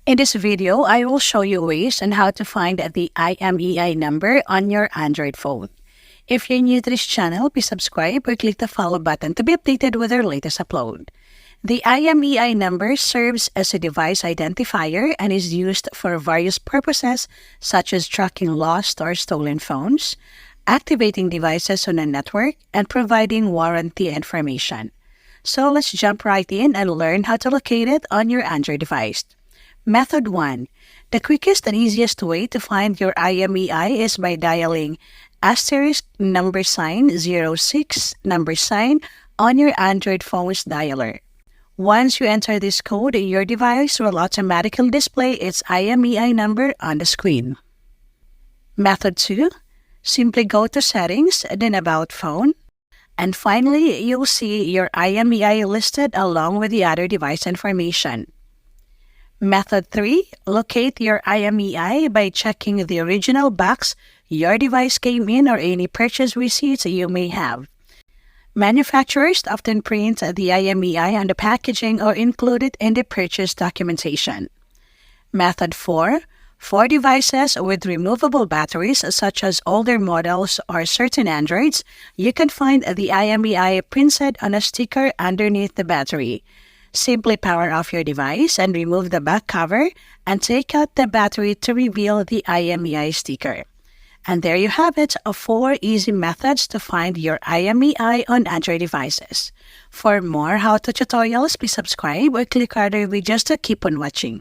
In this video, I will show you ways on how to find the IMEI number on your Android phone. If you're new to this channel, please subscribe or click the follow button to be updated with our latest upload. The IMEI number serves as a device identifier and is used for various purposes such as tracking lost or stolen phones, activating devices on a network, and providing warranty information. So let's jump right in and learn how to locate it on your Android device. Method 1. The quickest and easiest way to find your IMEI is by dialing *#06 on your Android phone's dialer. Once you enter this code, your device will automatically display its IMEI number on the screen. Method 2. Simply go to Settings, then About Phone, and finally, you'll see your IMEI listed along with the other device information. Method 3. Locate your IMEI by checking the original box your device came in or any purchase receipts you may have. Manufacturers often print the IMEI on the packaging or include it in the purchase documentation. Method 4. For devices with removable batteries such as older models or certain Androids, you can find the IMEI printed on a sticker underneath the battery. Simply power off your device and remove the back cover and take out the battery to reveal the IMEI sticker. And there you have it, 4 easy methods to find your IMEI on Android devices. For more how-to tutorials, please subscribe or click other videos to keep on watching.